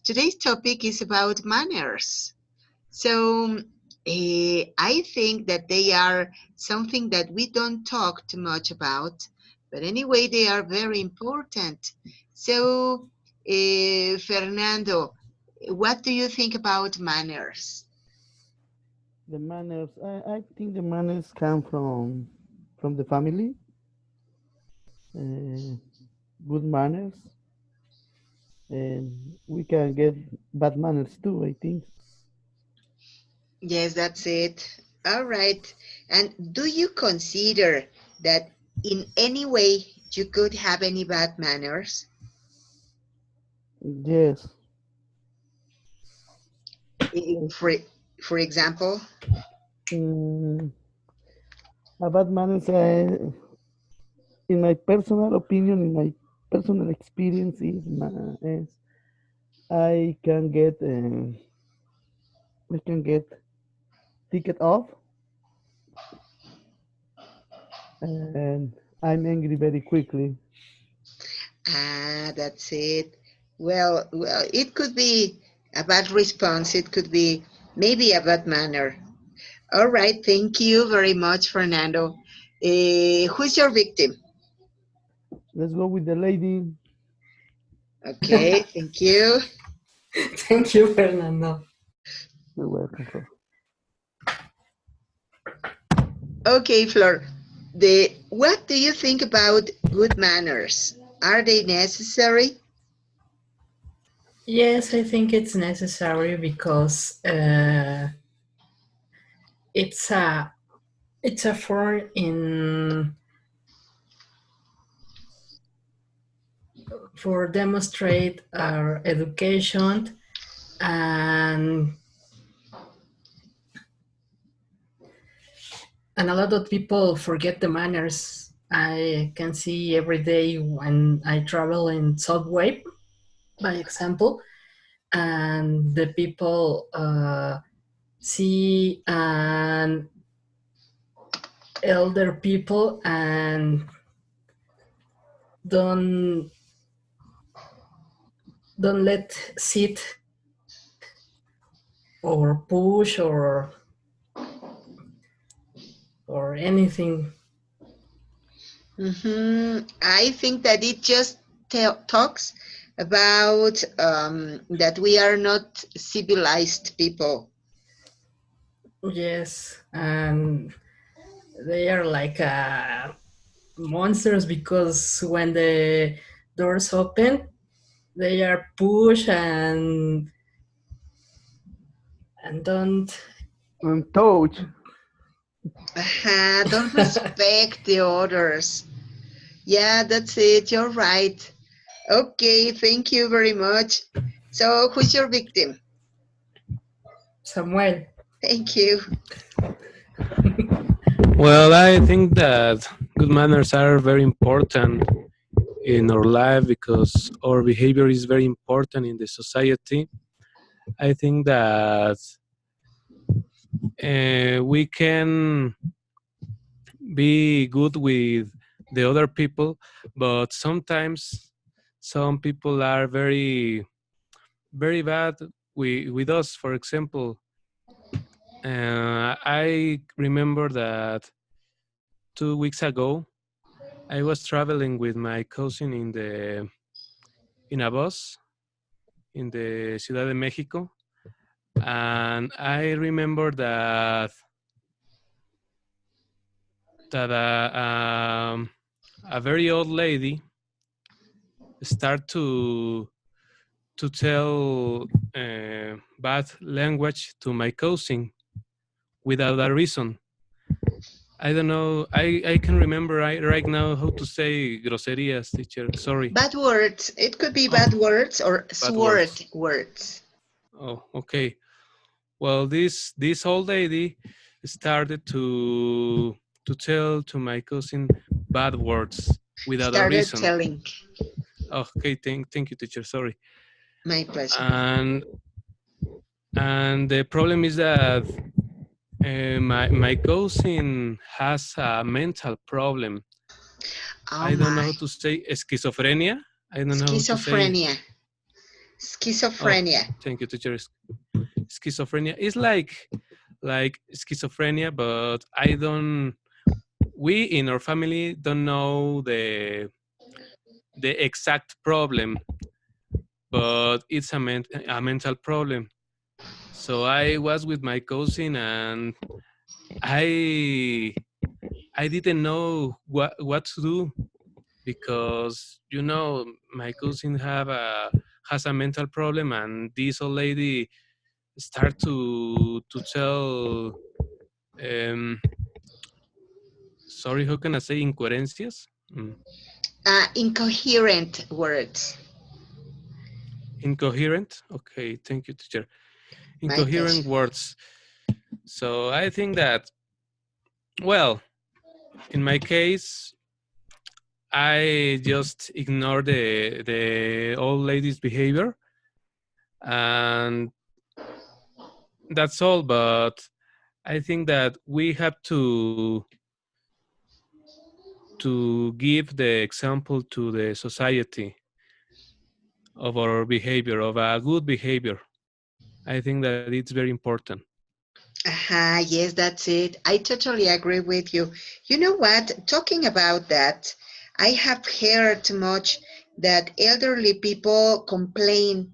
Today's topic is about manners. So I think that they are something that we don't talk too much about, but anyway, they are very important. So, Fernando, what do you think about manners? The manners, I think the manners come from the family. Uh, Good manners, and we can get bad manners too, I think. Yes, that's it. All right. And do you consider that in any way you could have any bad manners? Yes. For example, Mm, a bad manners, in my personal opinion, in my personal experience, is I can get I can get ticket off, and I'm angry very quickly. that's it. Well, it could be a bad response. It could be maybe a bad manner. All right. Thank you very much, Fernando. Who's your victim? Let's go with the lady. Okay. Thank you. Thank you, Fernando. You're welcome, Flor. Okay, Flor. What do you think about good manners? Are they necessary? Yes, I think it's necessary because it's a form in for demonstrate our education, and a lot of people forget the manners. I can see every day when I travel in subway, by example, and the people see an elder people and don't let sit or push or anything. I think that it just talks about that we are not civilized people. Yes, and they are like monsters because when the doors open, they are push and don't. And touch. Don't respect the others. Yeah, that's it. You're right. Okay, thank you very much. So, who's your victim? Samuel. Thank you. Well, I think that good manners are very important in our life because our behavior is very important in the society. I think that we can be good with the other people, but sometimes some people are very bad with us. For example, I remember that 2 weeks ago I was traveling with my cousin in a bus in the Ciudad de Mexico, and I remember that a very old lady start to tell bad language to my cousin without a reason. I don't know. I can remember right now how to say groserías, teacher. Sorry. Bad words. It could be Oh, bad words or bad sword words. words. Oh, okay. Well, this old lady started to tell to my cousin bad words without a Started reason. telling. Okay, thank you, teacher. Sorry. My pleasure. And the problem is that my cousin has a mental problem. Oh I don't know my. how to say schizophrenia. I don't know how to say. Schizophrenia. Oh, Schizophrenia. thank you, teacher. Schizophrenia is like schizophrenia, but I don't. We in our family don't know the exact problem, but it's a mental problem. So I was with my cousin, and I I didn't know what to do, because my cousin has a mental problem, and this old lady start to tell, um sorry, how can I say, incoherencias. Incoherent words. Incoherent, okay, thank you, teacher. My Incoherent pleasure. words. So I think that, well, in my case, I just ignore the old lady's behavior, and that's all. But I think that we have to give the example to the society of our behavior, of a good behavior. I think that it's very important. Yes, that's it. I totally agree with you. You know what? Talking about that, I have heard much that elderly people complain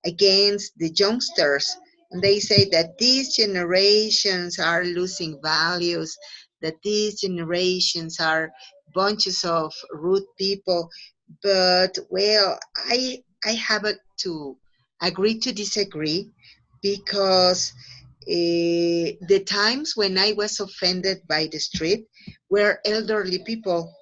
against the youngsters, and they say that these generations are losing values, that these generations are bunches of rude people. But well, I have to agree to disagree, because the times when I was offended by the street were elderly people.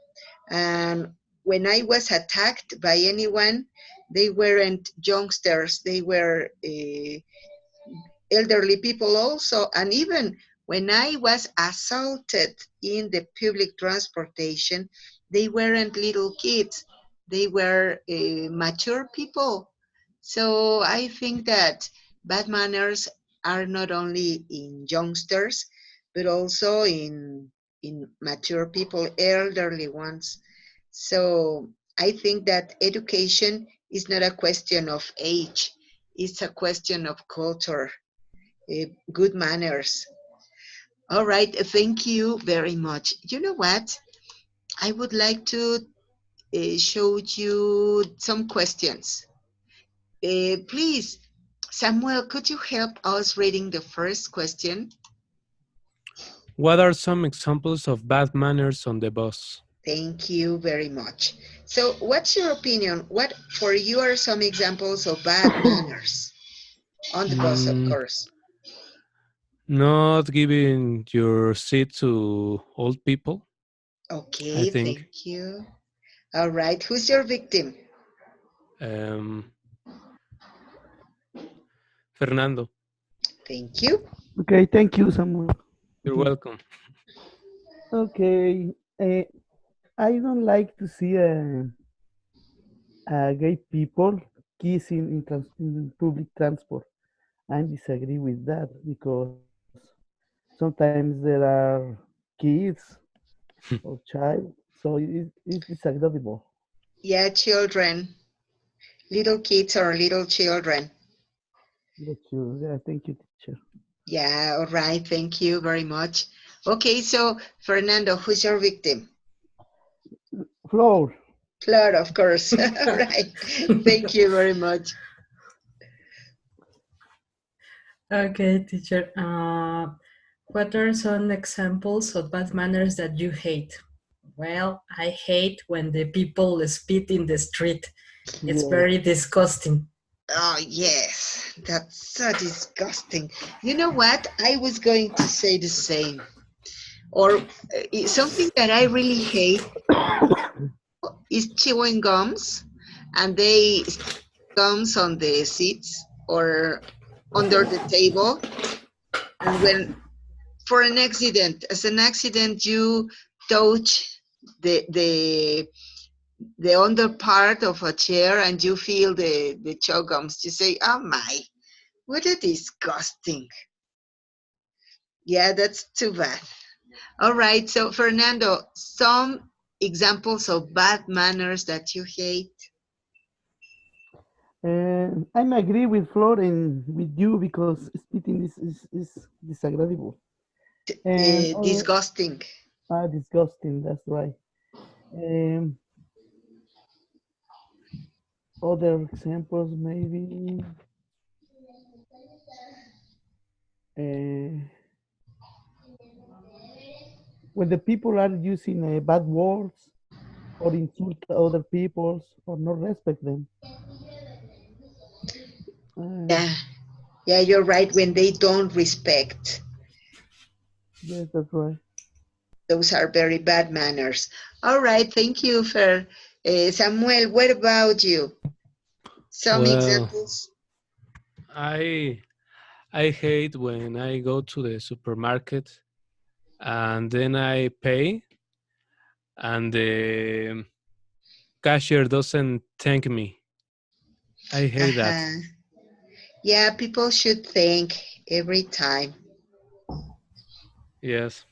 And when I was attacked by anyone, they weren't youngsters, they were elderly people also. And even when I was assaulted in the public transportation, they weren't little kids, they were mature people. So I think that bad manners are not only in youngsters, but also in mature people, elderly ones. So I think that education is not a question of age, it's a question of culture, good manners. All right, thank you very much. You know what? I would like to show you some questions. Please, Samuel, could you help us reading the first question? What are some examples of bad manners on the bus? Thank you very much. So, what's your opinion? What for you are some examples of bad manners on the bus, of Mm, course? Not giving your seat to old people, I Okay, think. thank you. All right, who's your victim? Um, Fernando, Thank you. Okay, thank you, Samuel. you're welcome. Okay, I don't like to see gay people kissing in public transport. I disagree with that because sometimes there are kids or child, so it's disagreeable. Yeah, children, little kids or little children. But you, yeah, thank you, teacher. Yeah, all right. Thank you very much. Okay, so Fernando, who's your victim? Floor. Fleur, of course. All right. Thank you very much. Okay, teacher. What are some examples of bad manners that you hate? Well, I hate when the people spit in the street. It's Yes. very disgusting. Oh, yes. That's so disgusting. You know what? I was going to say the same. Or something that I really hate is chewing gums, and they stick gums on the seats or under the table. And when for an accident, as an accident, you touch the the under part of a chair and you feel the chow gums. You say, "Oh my, what a disgusting!" Yeah, that's too bad. All right, so Fernando, some examples of bad manners that you hate. And I'm agree with Florence with you because spitting is disagreeable and other Disgusting. disgusting. That's right. Um, Other examples maybe uh, when the people are using bad words or insult other peoples or not respect them. Uh, Yeah, yeah, you're right. When they don't respect, yes, that's right. those are very bad manners. All right, thank you, Fer. Samuel, what about you? Some Well, examples? I I hate when I go to the supermarket and then I pay and the cashier doesn't thank me. I hate that. Uh-huh. Yeah, people should think every time. Yes.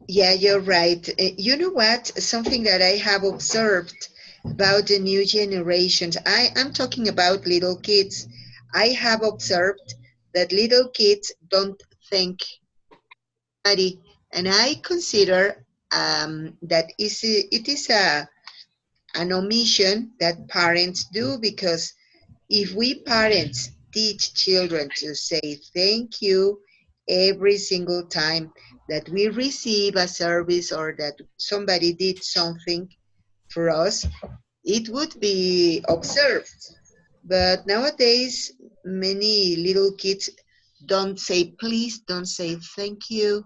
Yeah, you're right. You know what? Something that I have observed about the new generations, I am talking about little kids. I have observed that little kids don't think, Mari, and I consider that it is an omission that parents do, because if we parents teach children to say thank you every single time that we receive a service or that somebody did something for us, it would be observed. But nowadays, many little kids don't say please, don't say thank you.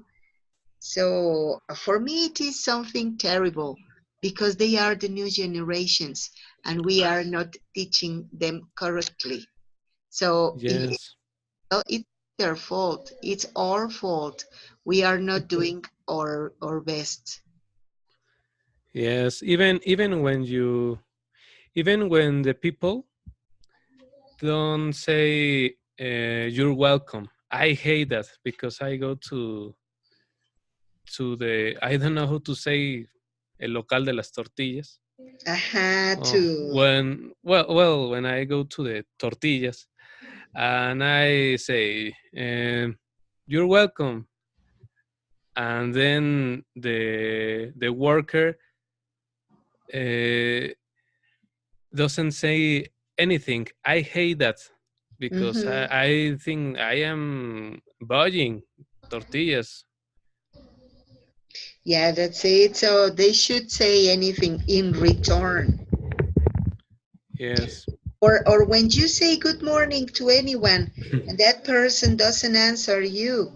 So for me, it is something terrible because they are the new generations and we are not teaching them correctly. So Yes. well, it's their fault. It's our fault. We are not doing our best. Yes. Even when the people don't say you're welcome. I hate that because I go to the, I don't know how to say, el local de las tortillas. Oh, To when I go to the tortillas and I say you're welcome, and then the worker uh, doesn't say anything. I hate that because hmm I think I am buying tortillas. yeah, that's it. So they should say anything in return. Yes. Or when you say good morning to anyone and that person doesn't answer you,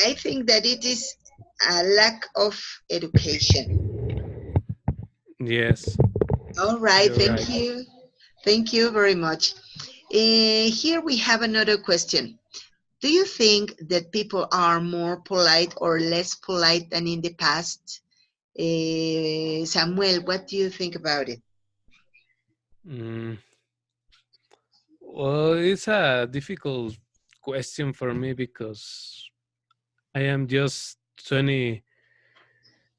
I think that it is a lack of education. Yes, All right, you're thank right. you. Thank you very much. Here we have another question. Do you think that people are more polite or less polite than in the past? Samuel, what do you think about it? Mm, well, it's a difficult question for me because I am just 20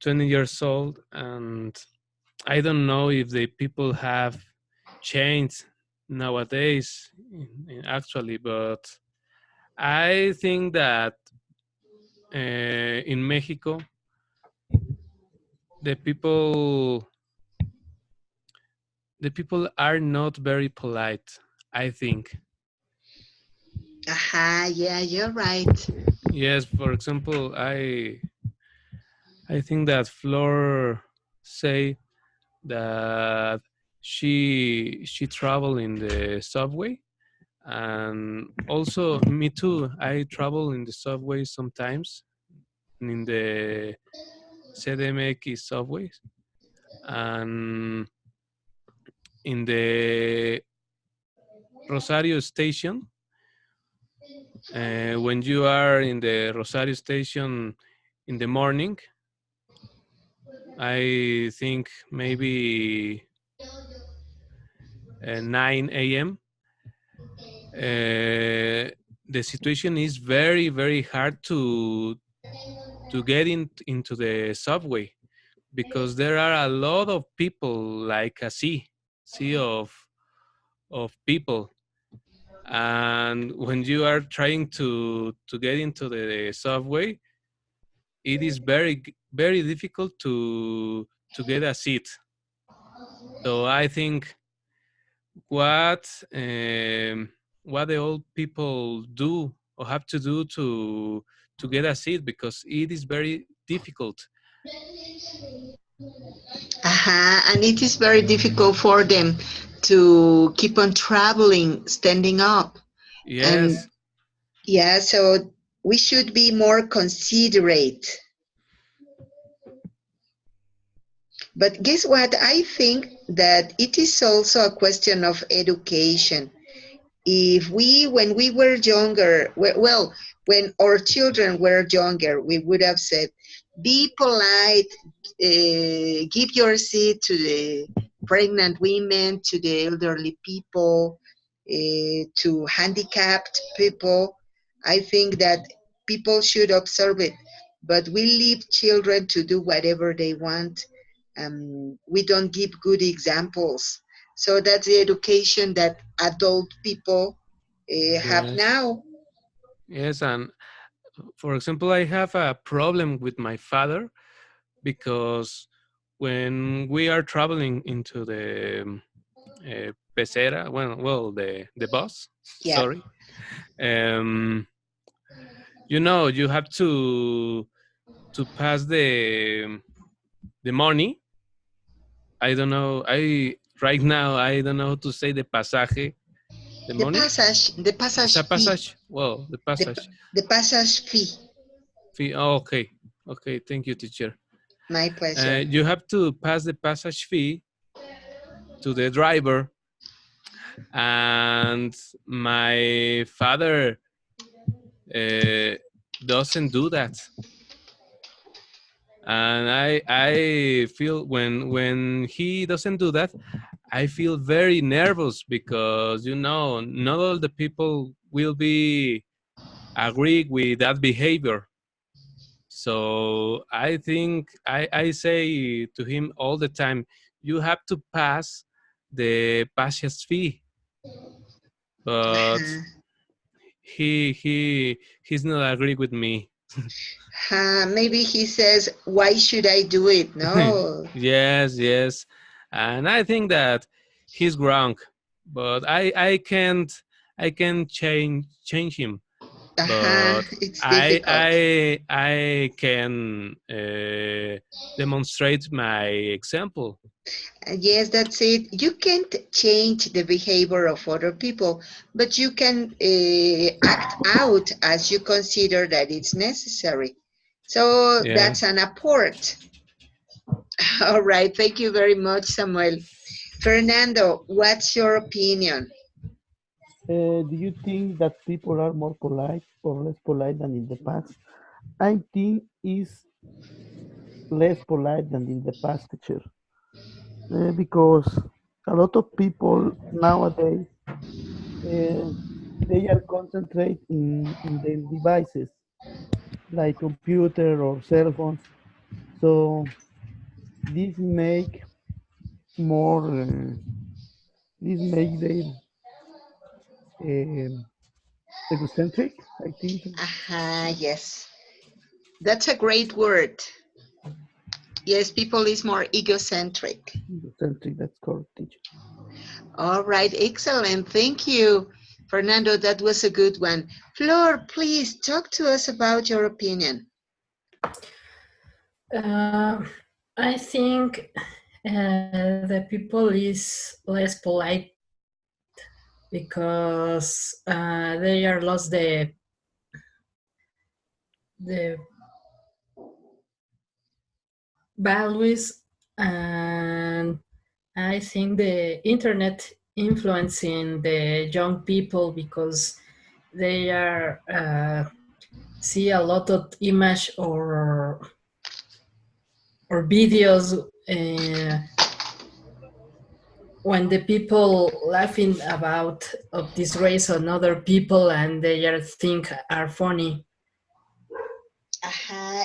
years old, and I don't know if the people have changed nowadays, actually, but I think that in Mexico, the people the people are not very polite, I think. Aha, yeah, you're right. Yes, for example, I think that Flor say that she travel in the subway, and also me too. I travel in the subway sometimes, in the CDMX subways, and in the Rosario station. When you are in the Rosario station in the morning, I think maybe 9 a.m. The situation is very very hard to get into the subway because there are a lot of people like a sea. sea of people. And when you are trying to get into the subway, it is very difficult to get a seat. So I think what what the old people do or have to do to get a seat, because it is very difficult. And it is very difficult for them to keep on traveling, standing up. And Yes, yeah, so we should be more considerate. But guess what? I think that it is also a question of education. If we, when we were younger, well, when our children were younger, we would have said, be polite, give your seat to the pregnant women, to the elderly people, to handicapped people. I think that people should observe it, but we leave children to do whatever they want. We don't give good examples. So that's the education that adult people have yes, now. yes. And for example, I have a problem with my father, because when we are traveling into the pecera, well, the bus, Yeah. sorry, um, you know, you have to pass the money. I don't know. I right now I don't know how to say the pasaje, the money. The It's a passage fee, passage. Well, the the, passage the passage fee. fee. Oh, okay, okay. Thank you, teacher. My pleasure. You have to pass the passage fee to the driver, and my father uh, doesn't do that. And I feel when he doesn't do that, I feel very nervous, because you know, not all the people will be agree with that behavior. So I think I say to him all the time, you have to pass the passage fee. But Uh-huh. he's not agree with me. Maybe he says, why should I do it? No. Yes, yes. And I think that he's wrong, but I can change him. But It's difficult. I can demonstrate my example. Yes, that's it. You can't change the behavior of other people, but you can act out as you consider that it's necessary. So that's Yes. an apport. All right. Thank you very much, Samuel. Fernando, what's your opinion? Do you think that people are more polite or less polite than in the past? I think is less polite than in the past, teacher, because a lot of people nowadays uh, they are concentrate in their devices like computer or cell phones. So this make more this make them um egocentric. I think so. Yes. That's a great word. Yes, people is more egocentric. Egocentric. That's correct, teacher. All right, excellent. Thank you, Fernando. That was a good one. Flor, please talk to us about your opinion. Uh, I think the people is less polite because they are lost the values, and I think the internet influencing the young people because they are see a lot of image or videos when the people laughing about of this race on other people and they are think are funny.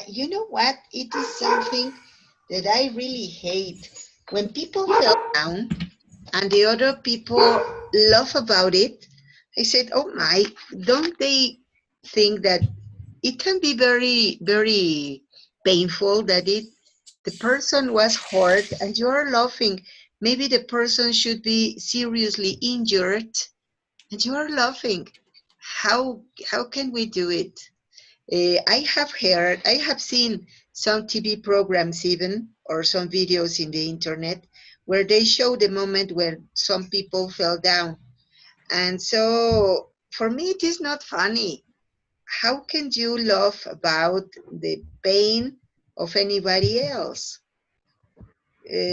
You know what? It is something that I really hate. When people feel down and the other people laugh about it. I said, oh my, don't they think that it can be very, very painful that the person was hurt and you're laughing. Maybe the person should be seriously injured and you are laughing. How can we do it? I have seen some TV programs even, or some videos in the internet, where they show the moment where some people fell down. And so for me, it is not funny. How can you laugh about the pain of anybody else?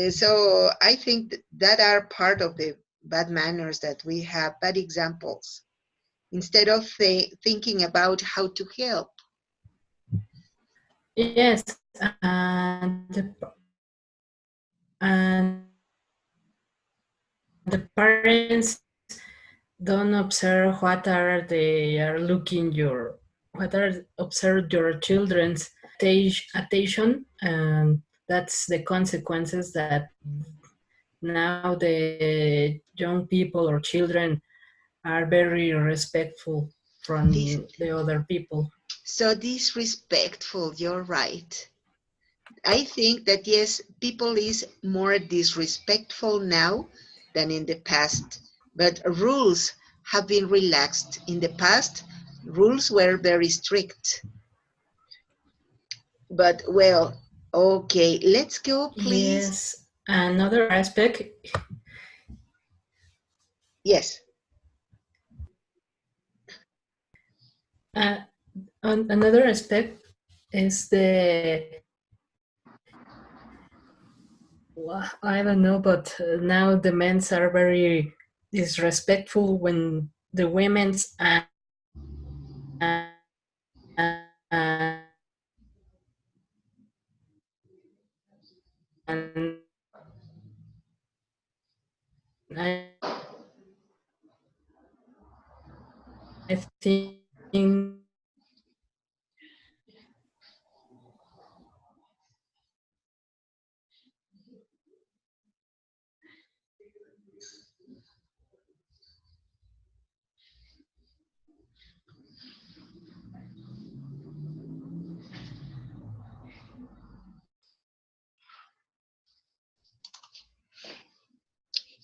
So I think that are part of the bad manners that we have, bad examples, instead of thinking about how to help. Yes, and the parents don't observe what are they are looking your what are observe your children's attention, and that's the consequences that now the young people or children are very respectful This from the other people. so disrespectful, you're right. I think that yes, people is more disrespectful now than in the past, but rules have been relaxed. In the past, rules were very strict. But well, okay, let's go, please. Yes, another aspect, Yes. uh, another aspect is I don't know, but now the men's are very disrespectful when the women's and I think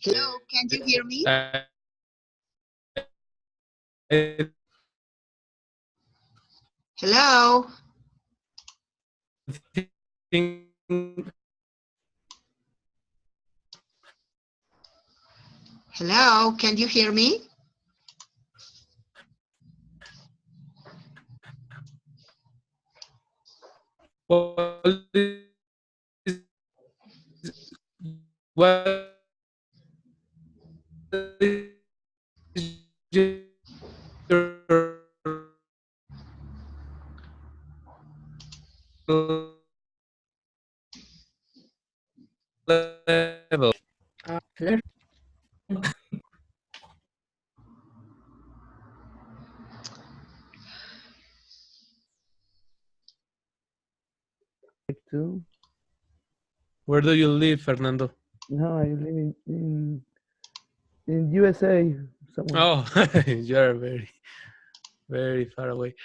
Hello, can you hear me? I Hello? think Hello, can you hear me? what is what is your level? Like to. Where do you live, Fernando? No, I live in USA somewhere. Oh, you are very, very far away.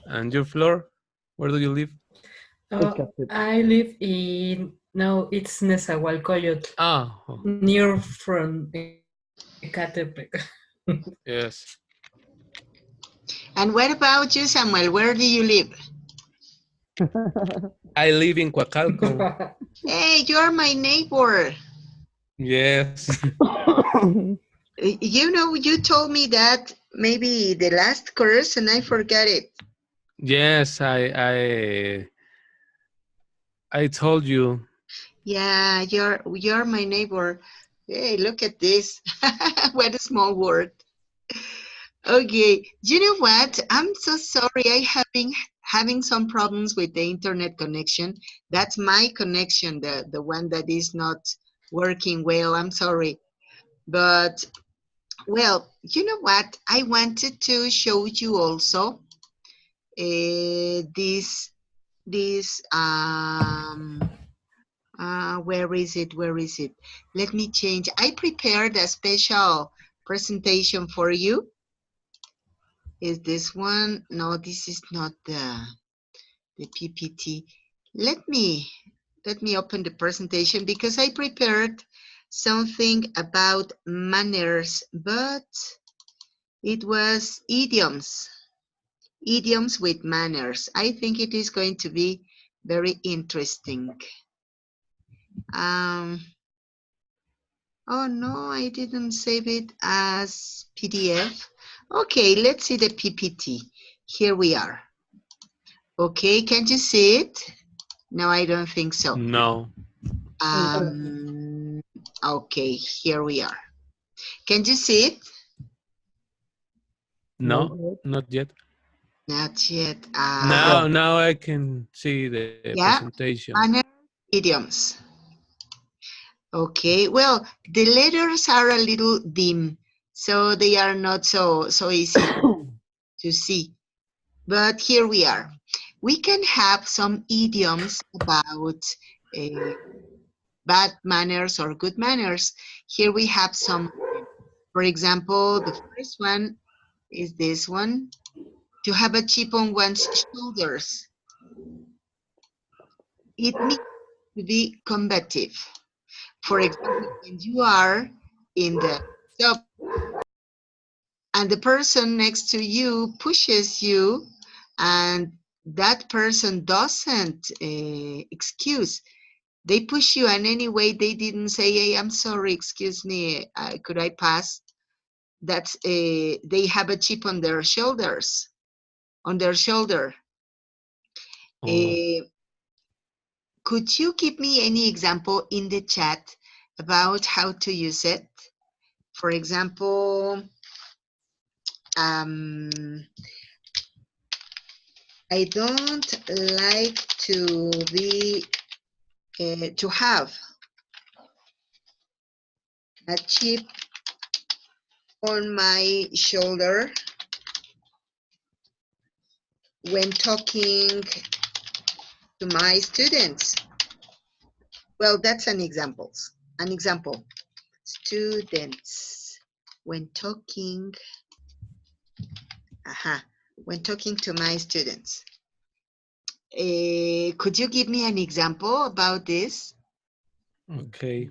And your floor? Where do you live? I live in, no, it's Nezahualcóyotl, Ah, oh, near from Ecatepec. yes. And what about you, Samuel? Where do you live? I live in Coacalco. Hey, you're my neighbor. Yes. You know, you told me that maybe the last course and I forgot it. Yes, I told you. Yeah, you're my neighbor. Hey, look at this. What a small word. Okay, you know what? I'm so sorry. I have been having some problems with the internet connection. That's my connection, the one that is not working well. I'm sorry. But well, you know what? I wanted to show you also this Where is it? Where is it? Let me change. I prepared a special presentation for you. Is this one? No, this is not the PPT. Let me open the presentation because I prepared something about manners, but it was idioms. Idioms with manners. I think it is going to be very interesting. Um, oh no, I didn't save it as PDF. Okay, let's see the PPT. Here we are. Okay, can you see it? No, I don't think so. No. Okay, here we are. Can you see it? No, Not not yet. Not yet. Now I can see the Yeah, presentation. manner idioms. Okay, well, the letters are a little dim, so they are not so easy to see. But here we are. We can have some idioms about bad manners or good manners. Here we have some of them. For example, the first one is this one. To have a chip on one's shoulders. It means to be combative. For example, when you are in the subway and the person next to you pushes you and that person doesn't excuse. They push you and anyway they didn't say, hey, I'm sorry, excuse me, could I pass? That's they have a chip on their shoulders, on their shoulder. Oh. Could you give me any example in the chat about how to use it? For example, I don't like to be to have a chip on my shoulder when talking to my students. Well, that's an example. An example. Students when talking. When talking to my students. Could you give me an example about this? Okay.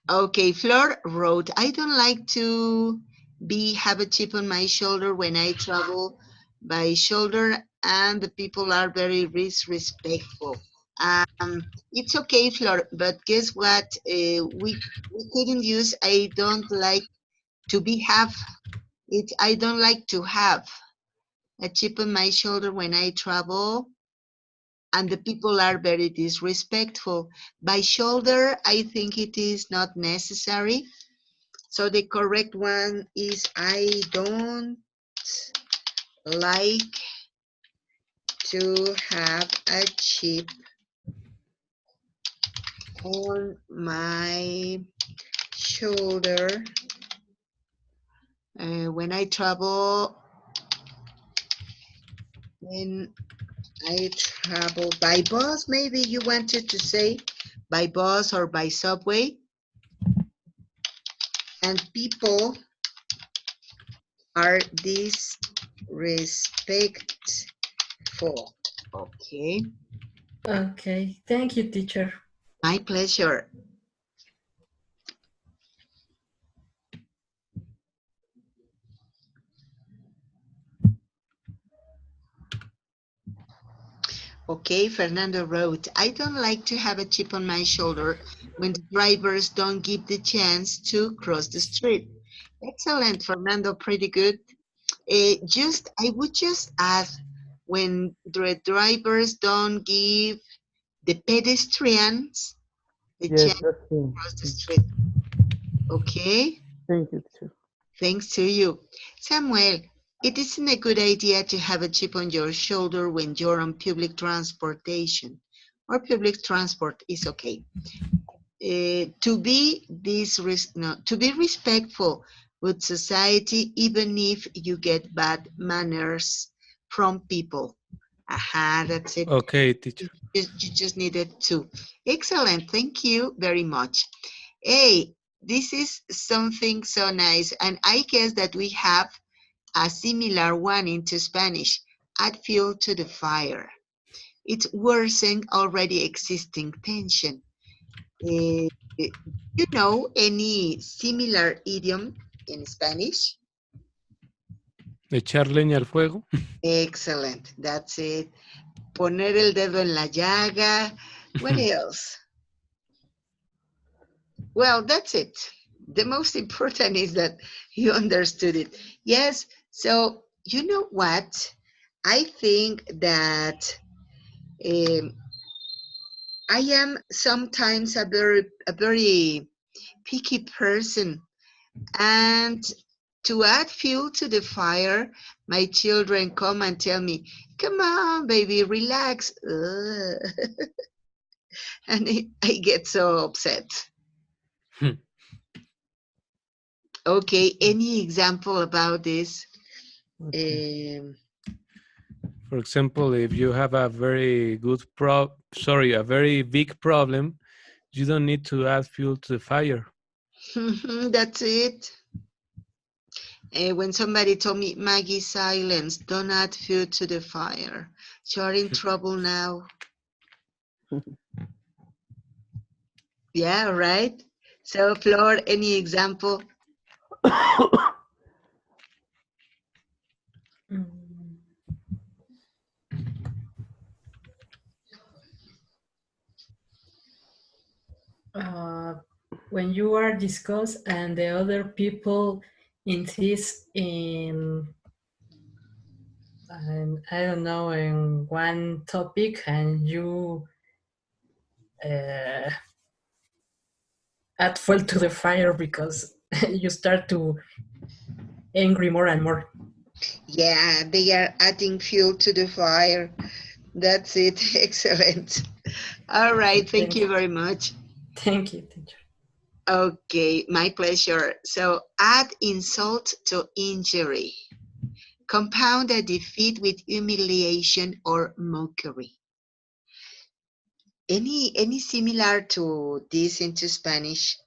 Okay, Flor wrote, I don't like to have a chip on my shoulder when I travel by shoulder and the people are very disrespectful. It's okay, Flor, but guess what? We couldn't use I don't like to have it. I don't like to have a chip on my shoulder when I travel and the people are very disrespectful. By shoulder, I think it is not necessary. So the correct one is I don't like to have a chip on my shoulder when I travel when I travel by bus. Maybe you wanted to say by bus or by subway, and people are disrespectful. Okay, Okay, thank you, teacher. my pleasure. Okay, Fernando wrote, I don't like to have a chip on my shoulder when the drivers don't give the chance to cross the street. Excellent, Fernando, pretty good. I would just add when the drivers don't give the pedestrians the chance Yes, to that's true. cross the street. Okay, Thank you, teacher. thanks to you. Samuel, it isn't a good idea to have a chip on your shoulder when you're on public transportation. Or public transport is okay. To be respectful with society, even if you get bad manners from people. Aha, that's it. Okay, teacher. You just needed to. Excellent. Thank you very much. Hey, this is something so nice. And I guess that we have a similar one into Spanish. Add fuel to the fire. It's worsening already existing tension. Uh, you know any similar idiom in Spanish? Echar leña al fuego. Excellent. That's it. Poner el dedo en la llaga. What else? Well, that's it. The most important is that you understood it. Yes. So, you know what? I think that um, I am sometimes a very picky person. And to add fuel to the fire, my children come and tell me, come on, baby, relax. Ugh. And I get so upset. Okay, any example about this? Okay. Um, For example, if you have a very a very big problem, you don't need to add fuel to the fire. that's it. When somebody told me, Maggie, silence, don't add fuel to the fire. You're in trouble now. Yeah, right? So, Flor, any example? Mm, uh, when you are discussed and the other people insist in, I don't know, in one topic, and you uh, add fuel to the fire because you start to angry more and more. Yeah, they are adding fuel to the fire. That's it. Excellent. All right. Thank Thank you you. very much. Thank you, teacher. Okay, my pleasure. So add insult to injury. Compound a defeat with humiliation or mockery. Any similar to this into Spanish?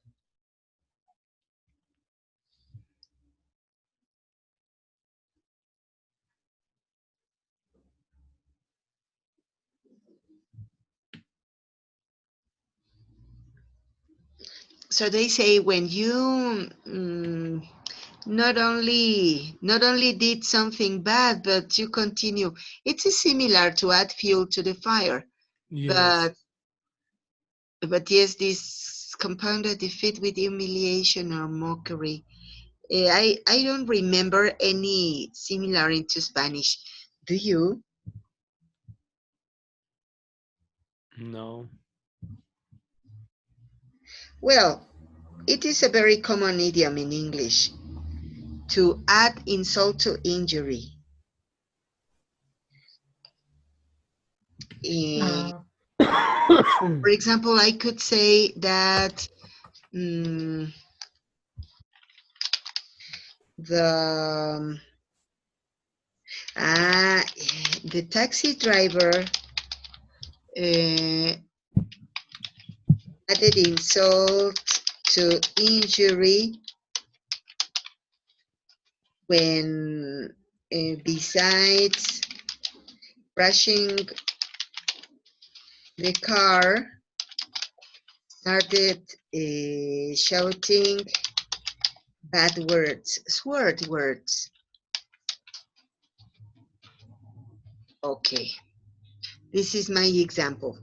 So they say when you not only did something bad, but you continue. It's similar to add fuel to the fire, Yes. but yes, this compounded defeat with humiliation or mockery. I don't remember any similar into Spanish. Do you? No. Well, It is a very common idiom in English to add insult to injury. Eh, Uh, for example, I could say that the ah, the taxi driver added insult to injury when, besides crashing the car, started shouting bad words, swear words. Okay, this is my example.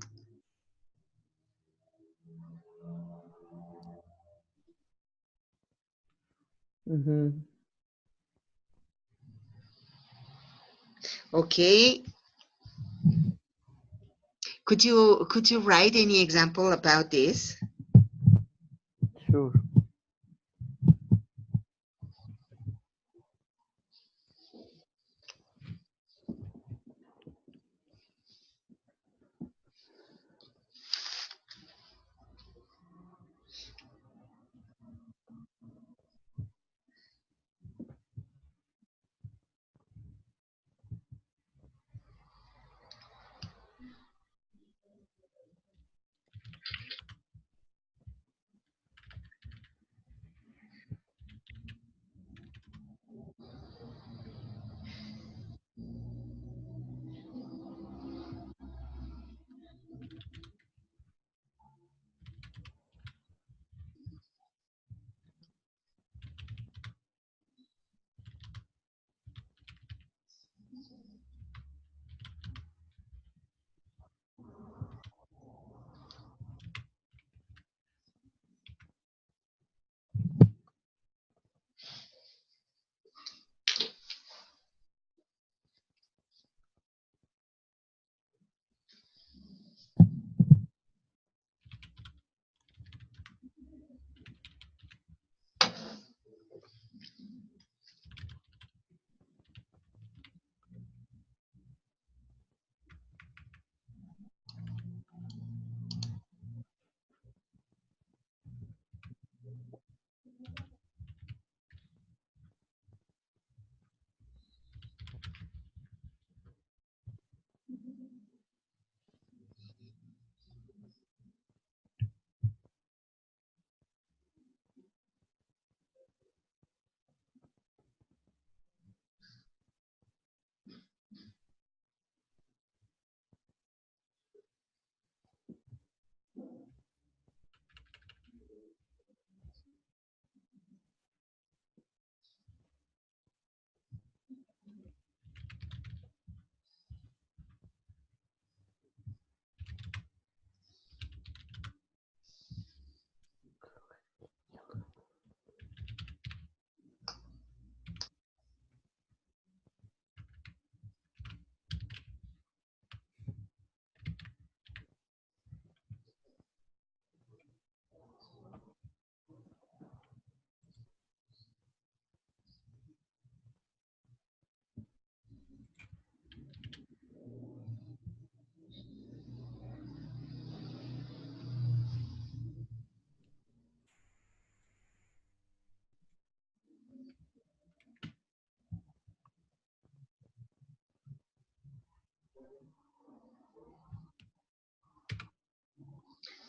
Mm-hmm. Okay, could you write any example about this? Sure.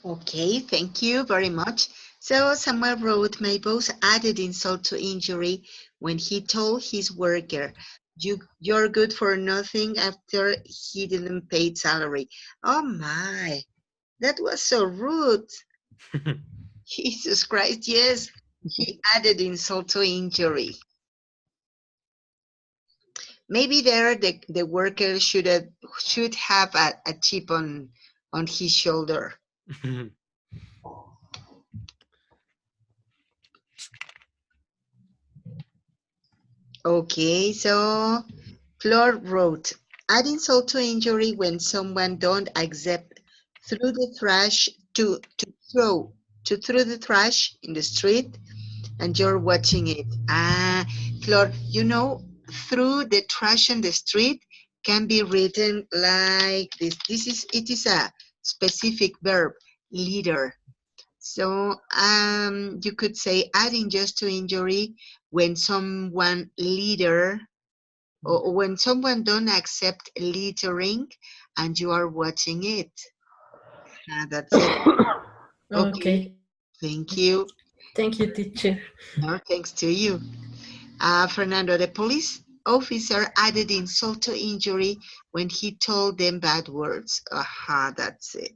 Okay, thank you very much. So Samuel wrote, my boss added insult to injury when he told his worker, you're good for nothing after he didn't pay salary. Oh my, that was so rude. Jesus Christ, yes, he added insult to injury. Maybe there the worker should have a chip on his shoulder. Okay, so Flor wrote, add insult to injury when someone don't accept through the trash to throw. to throw the trash in the street and you're watching it. Ah, Flor, through the trash in the street can be written like this. It is a specific verb, leader. So you could say adding just to injury when someone leader or when someone don't accept littering and you are watching it. That's it. Okay, Okay. thank you. Thank you, teacher. No, thanks to you. Fernando, the police officer added insult to injury when he told them bad words. Aha, that's it.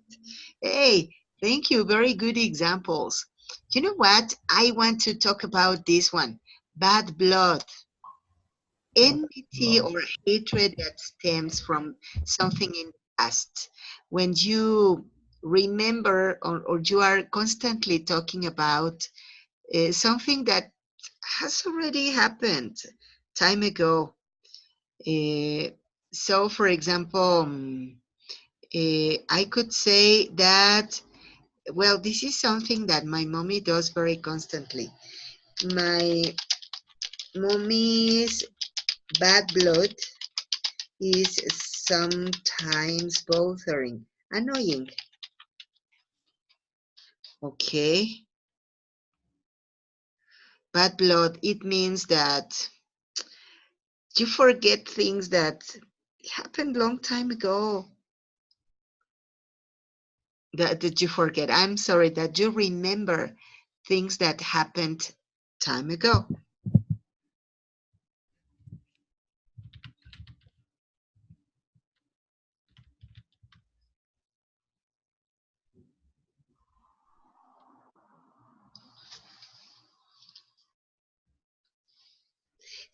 Hey, thank you. Very good examples. You know what? I want to talk about this one. Bad blood. Bad Enmity blood. or hatred that stems from something in the past. When you remember or you are constantly talking about something that has already happened time ago. Uh, so, for example, I could say that, well, this is something that my mommy does very constantly. My mommy's bad blood is sometimes bothering, annoying. Okay, bad blood, it means that you forget things that happened long time ago. That you forget. I'm sorry, that you remember things that happened time ago.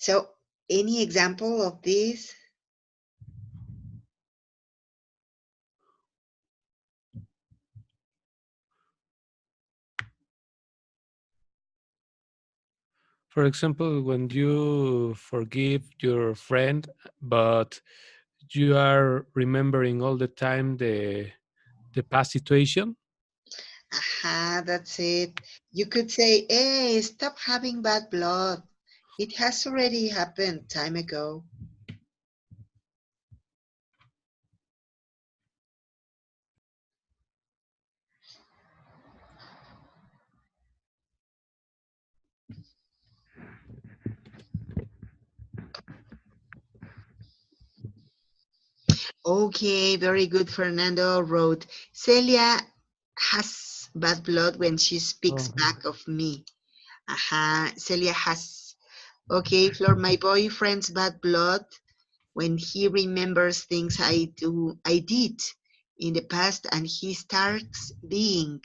So, any example of this? For example, when you forgive your friend, but you are remembering all the time the past situation. Aha, that's it. You could say, hey, stop having bad blood. It has already happened time ago. Okay, very good. Fernando wrote, Celia has bad blood when she speaks Uh-huh. back of me. Aha, Celia has. Okay, Flor, my boyfriend's bad blood when he remembers things I did in the past and he starts being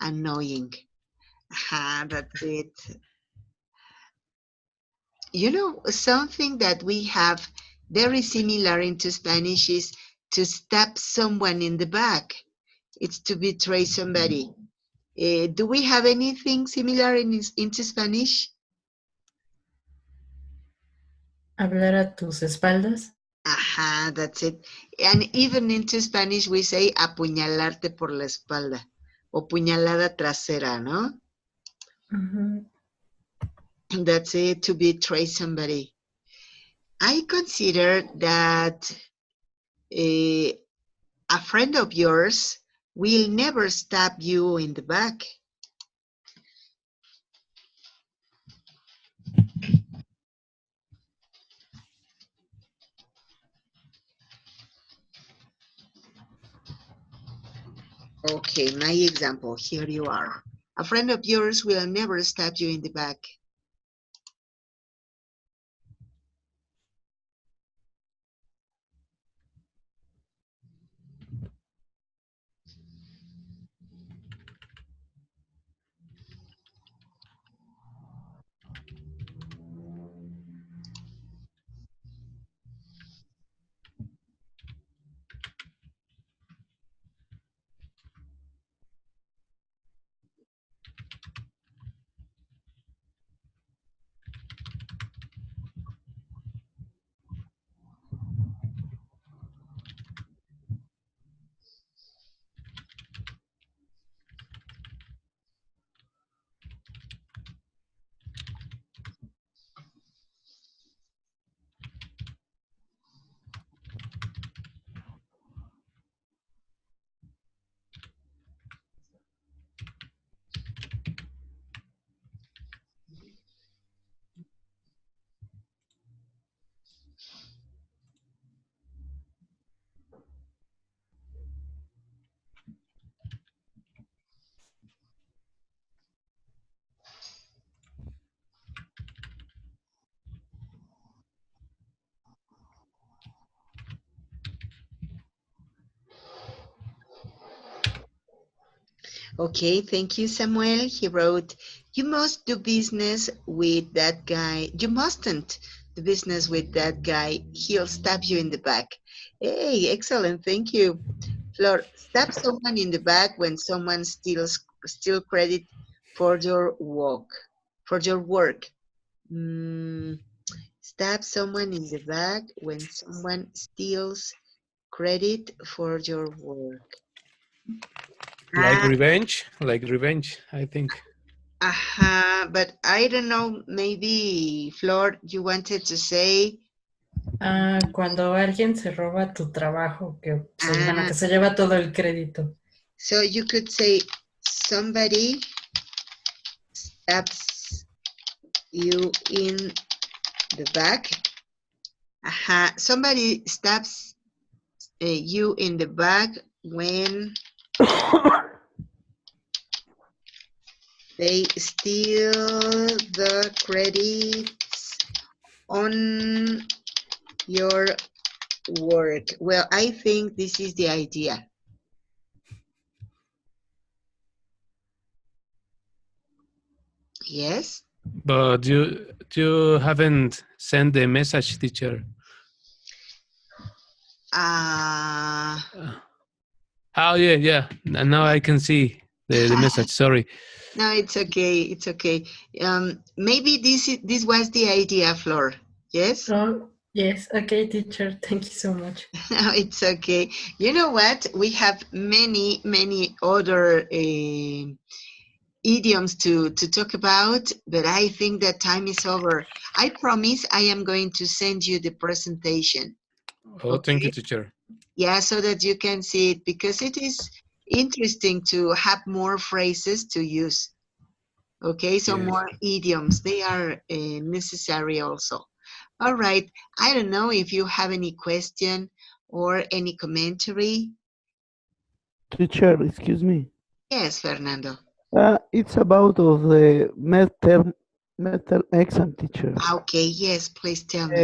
annoying. Aha, that's it. Something that we have very similar into Spanish is to stab someone in the back. It's to betray somebody. Do we have anything similar into Spanish? Hablar a tus espaldas. Ajá, that's it. And even into Spanish we say apuñalarte por la espalda o puñalada trasera, ¿no? Mhm. That's it, to betray somebody. I consider that a friend of yours will never stab you in the back. Okay, my example, here you are. A friend of yours will never stab you in the back. Okay, thank you, Samuel. He wrote, you must do business with that guy. You mustn't do business with that guy. He'll stab you in the back. Hey, excellent. Thank you. Flor, stab someone in the back when someone steal credit for your work. Mm, stab someone in the back when someone steals credit for your work. Ah, Like revenge, I think. but I don't know, maybe, Flor, you wanted to say, Cuando alguien se roba tu trabajo, bueno, ah, que se lleva todo el crédito. so you could say, somebody stabs you in the back. Somebody stabs you in the back when they steal the credits on your work. Well, I think this is the idea. Yes? But you haven't sent the message, teacher. Oh yeah. And now I can see the message. Sorry. No, it's okay. It's okay. Maybe this was the idea, Flor. Yes? Oh, yes. Okay, teacher. Thank you so much. No, it's okay. You know what? We have many, many other idioms to talk about, but I think that time is over. I promise I am going to send you the presentation. Oh, thank you, Okay? teacher. Yeah, so that you can see it, because it is interesting to have more phrases to use. Okay, so Yes. more idioms, they are necessary also. All right, I don't know if you have any question or any commentary. Teacher, excuse me. Yes, Fernando. It's about of the midterm exam, teacher. Okay, yes, please tell me.